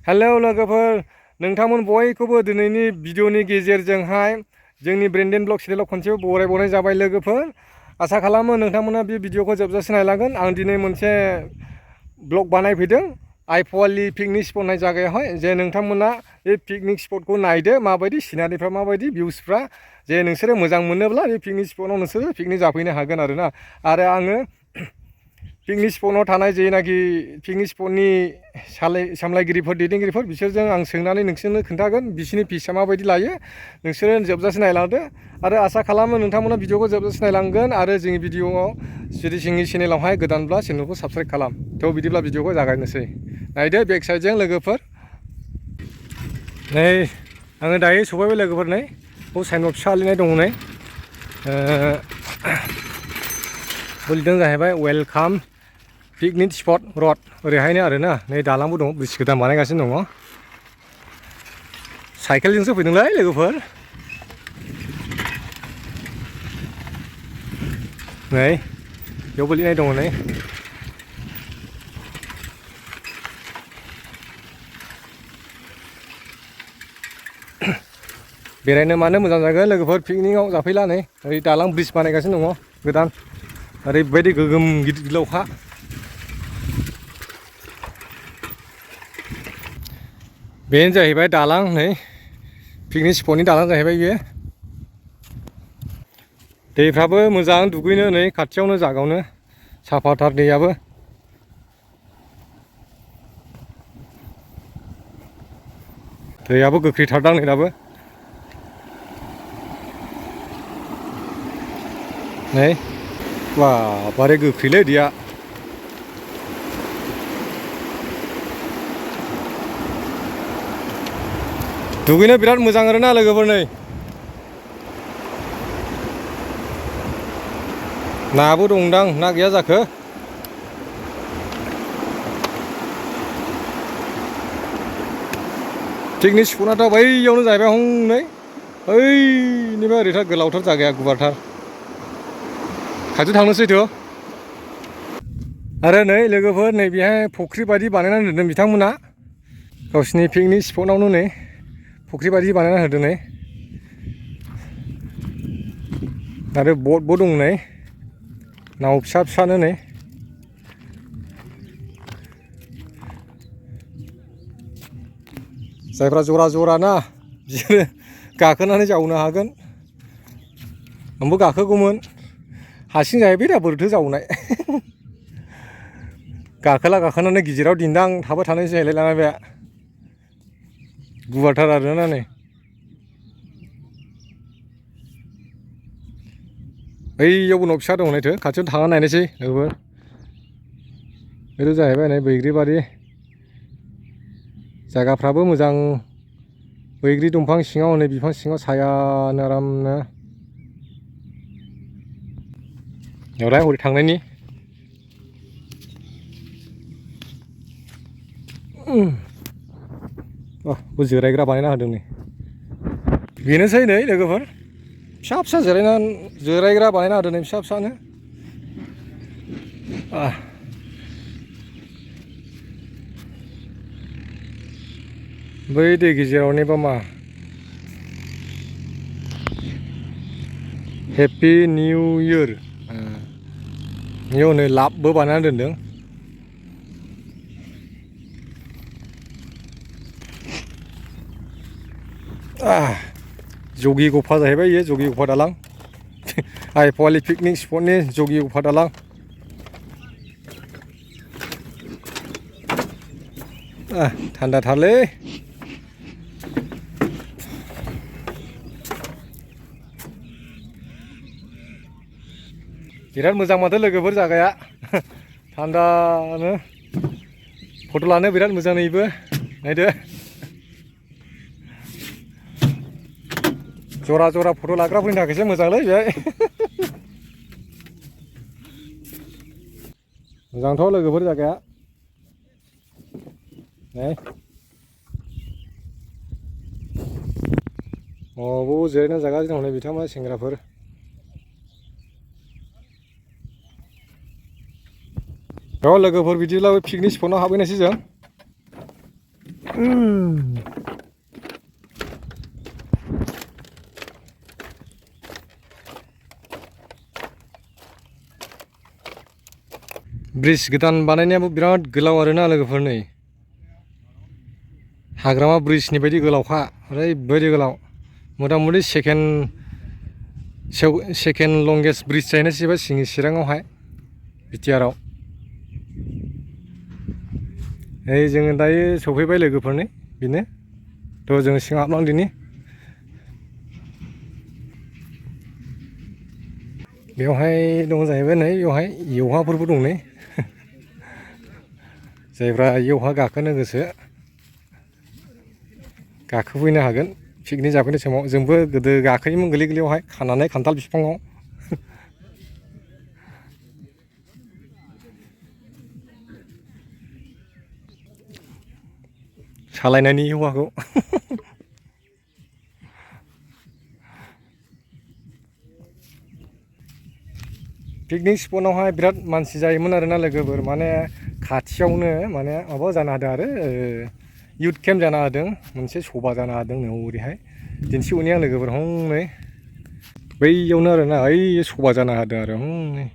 hello लोगोफोर नोंथांमोन बयखौबो दिनैनि भिडिअनि गेजेरजोंहाय जोंनि ब्रेन्डेन ब्लग चेनेलाव खनसेबो बरायबावनाय जाबाय लोगोफोर आसा खालामो नोंथांमोना बे भिडिअखौ जोबजासिम नायलांगोन आं दिनै मोनसे ब्लग बानायफैदों आइफवालि पिकनिक स्पट होननाय जायगायावहाय जे नोंथांमोना बे पिकनिक स्पटखौ नायदो माबायदि सिनारिफ्रा माबायदि भिउसफ्रा जे नोंसोरो मोजां मोनोब्ला बे पिकनिक स्पटआव नोंसोरो पिकनिक जाफैनो हागोन आरोना आरो आङो पिकनिक स्पटआव थानाय जेनाखि पिकनिक स्पटनि सामलायगिरिफोर दैदेनगिरिफोर बिसोरजों आं सोंनानै नोंसोरनो खोन्थागोन बिसोरनि फिसआ माबायदि लायो नोंसोरो जोबजासिम नायलांदो आरो आसा खालामो नोंथांमोना भिडिअखौ जोबजासिम नायलांगोन आरो जोंनि भिडिअआव जुदि जोंनि चेनेलावहाय गोदानब्ला चेनेलखौ साबस्क्राइब खालाम थ' बिदिब्ला भिडिअखौ जागायनोसै नायदो बेक साइडजों लोगोफोर नै आङो दायो सफैबाय लोगोफोर नै बेयाव साइनबोर्ड फिसा लिरनाय दङ नै लिरदों जाहैबाय वेलकाम पिकनिक स्पट रड ओरैहायनो आरोना नै दालांबो दङ ब्रिज गोदान बानायगासिनो दङ साइकेलजोंसो फैदोंलै लोगोफोर नै बेयावबो लिरनाय दङ नै बेरायनो मानो मोजां जागोन लोगोफोर पिकनिकआव जाफैला नै ओरै दालां ब्रिज बानायगासिनो दङ गोदान ओरैबायदि गोगोम गिदिर गिलावखा बेनो जाहैबाय दालां नै पिकनिक स्पटनि दालां जाहैबाय बेयो दैफ्राबो मोजां दुगैनो नै खाथियावनो जागावनो साफाथार दैयाबो दैयाबो गोख्रैथारदां नै दाबो नै बारे गोख्रैलै दैया दुगैनो बिराद मोजां आरोना लोगोफोर नै नाबो दंदां ना गैया जाखो पिकनिक स्पटआथ' बैयावनो जाहैबाय हनै ओइनिफ्राय ओरैथार गोलावथार जायगाया गुवारथार खाथियाव थांनोसै थ' आरो नै लोगोफोर नै बेहाय फुख्रि बायदि बानायनानै दोनदों बिथांमोना गावसिनि पिकनिक स्पटआवनो नै फुख्रि बायदि बानायना होदों नै आरो बटबो दं नै नाव फिसा फिसानो नै जायफ्रा जरा जरा ना बिसोरो गाखोनानै जावनो हागोन आंबो गाखोगौमोन हारसिं जाहैबाय दा बोरैथो जावनाय गाखोनानै गिदिराव दिन्दां थाबाय थानाय जाहैलायलाङा बे गुवारथार आरोना नै बैयावबो न' फिसा दं नायथो खाथियाव थांना नायनोसै लोगोफोर बेथ' जाहैबाय नै बैग्रिबारि जायगाफ्राबो मोजां बैग्रि दंफां सिङाव नै बिफां सिङाव सायानो आरामनो बेवहाय हरै थांनायनि जिरायग्रा बानायना होदों नै बेनोसै नै लोगोफोर फिसा फिसा जिरायग्रा बानायना होदों नै फिसा फिसानो बै दै गेजेरावनिबा मा हेपि निउ इयार बेयाव नै लाबबो बानायना दोनदों जगि गफा जाहैबाय बेयो जगि गफा दालां आइफवालि पिकनिक स्पटनि जगि गफा दालां थान्दाथारलै बिराद मोजां माथो लोगोफोर जायगाया थान्दानो फट' लानो बिराद मोजां नैबो नायदो जरा जरा फट' लाग्राफोरनि थाखायसो मोजांलै बेहाय मोजांथ' लोगोफोर जायगाया नै न'आवबो जिरायना जागासिनो दं नै बिथांमोना सेंग्राफोर लोगोफोर बिदिब्ला पिकनिक स्पटआव हाबहैनोसै जों ब्रिज गोदान बानायनायाबो बिराद गोलाव आरोना लोगोफोर नै हाग्रामा ब्रिजनि बायदि गोलावखा ओरैबायदि गोलाव मथा मथि सेकेन्ड लंगेस्ट ब्रिज जाहैनायसै सिंनि चिराङावहाय बिटिआरआव जोङो दायो सफैबाय लोगोफोरनि बेनो थ' जोङो सिङाव हाबलांदिनि बेवहाय दं जाहैबाय नै बेवहाय एवहाफोरबो दं नै जायफ्रा एवहा गाखोनो गोसो गाखोफैनो हागोन पिकनिक जाफैनाय समाव जोंबो गोदो गाखोयोमोन गोरलै गोरलैयावहाय खानानै खान्थाल बिफाङाव सालायनायनि एवहाखौ पिकनिक स्पटआवहाय बिराद मानसि जायोमोन आरोना लोगोफोर माने खाथियावनो माने माबा जानो हादों आरो युथ केम्प जानो हादों मोनसे सभा जानो हादों नै ओरैहाय दिन्थिहरनाय आं लोगोफोर हनै बैयावनो आरोना ओइ सभा जानो हादों आरो हनै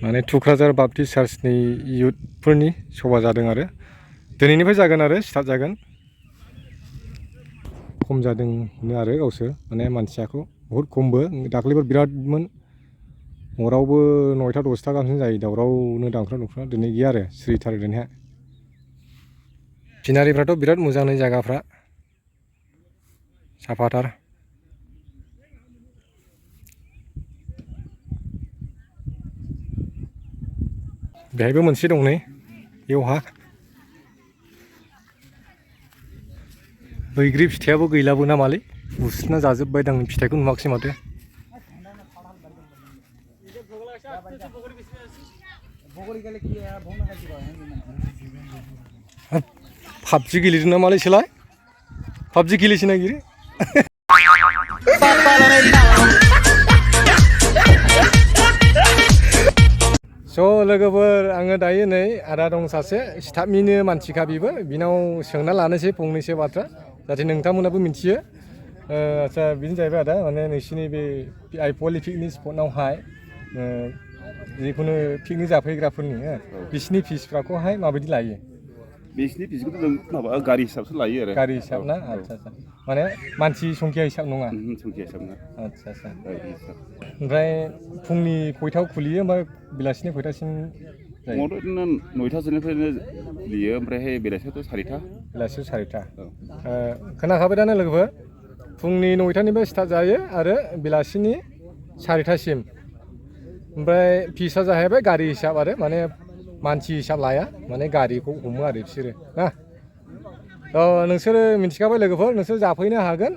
माने थुक्राझार बापटिस्ट चार्चनि युथफोरनि सभा जादों आरो दिनैनिफ्राय जागोन आरो स्टार्ट जागोन खम जादोंनो आरो गावसोर माने मानसियाखौ बहुद खमबो दाख्लैफोर बिरादमोन हरावबो 9टा 10टा गाहामसिम जायो दावरावनो दांख्रा दुंख्रा दिनै गैया आरो सिरिथार दिनैहाय सिनारिफ्राथ' बिराद मोजां नै जायगाफ्रा साफाथार बेहायबो मोनसे दं नै एवहा बैग्रि फिथाइयाबो गैलाबो नामालै बुस्रिना जाजोब्बाय दां फिथाइखौ नुवाखिसै माथो पाबजि गेलेदों नामालै सोलाय पाबजि गेलेसो नागिरो स' लोगोफोर आङो दायो नै आदा दं सासे स्टाफनिनो मानसिखा बेबो बिनाव सोंना लानोसै फंनैसो बाथ्रा जाहाथे नोंथांमोनाबो मिथियो आदसा बेनो जाहैबाय आदा माने नोंसिनि बे आइपवालि पिकनिक स्पटआवहाय जिखुनु पिकनिक जाफैग्राफोरनि बिसिनि फिसफ्राखौहाय माबायदि लायो बिसिनि फिसखौथ' जों माबा गारि हिसाबसो लायो आरो गारि हिसाब ना आदसा आदसा माने मानसि संख्या हिसाब नङा संख्या हिसाब नङा आदसा आदसा ओमफ्राय फुंनि खयथायाव खुलियो ओमफ्राय बेलासिनि खयथासिम जायो बिदिनो 9टासोनिफ्रायनो खुलियो ओमफ्रायहाय बेलासियावथ' 4टा बेलासियाव 4टा खोनाखाबाय दाना लोगोफोर फुंनि 9टानिफ्राय स्टार्ट जायो आरो बेलासिनि 4टासिम ओमफ्राय फिसा जाहैबाय गारि हिसाब आरो माने मानसि हिसाब लाया माने गारिखौ हमो आरो बिसोरो ना नोंसोरो मिथिखाबाय लोगोफोर नोंसोर जाफैनो हागोन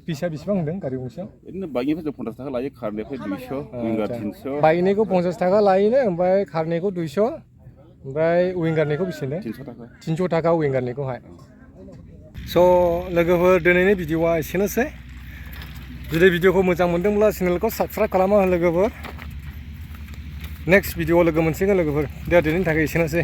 फैसा बेसेबां होनदों गारि गंसेयाव बिदिनो बाइकनिफ्राय जों 50 थाखा लायो कारनिफ्राय 200 विंगार 300 बाइकनिखौ 50 थाखा लायोनो ओमफ्राय कारनिखौ 200 ओमफ्राय विंगारनिखौ बेसेनो 300 थाखा विंगारनिखौहाय स' लोगोफोर दिनैनि भिडिअआ एसेनोसै जुदि भिडिअखौ मोजां मोनदोंब्ला चेनेलखौ साबस्क्राइब खालामो लोगोफोर नेक्स्ट भिडिअआव लोगो मोनसिगोन लोगोफोर दे दिनैनि थाखाय एसेनोसै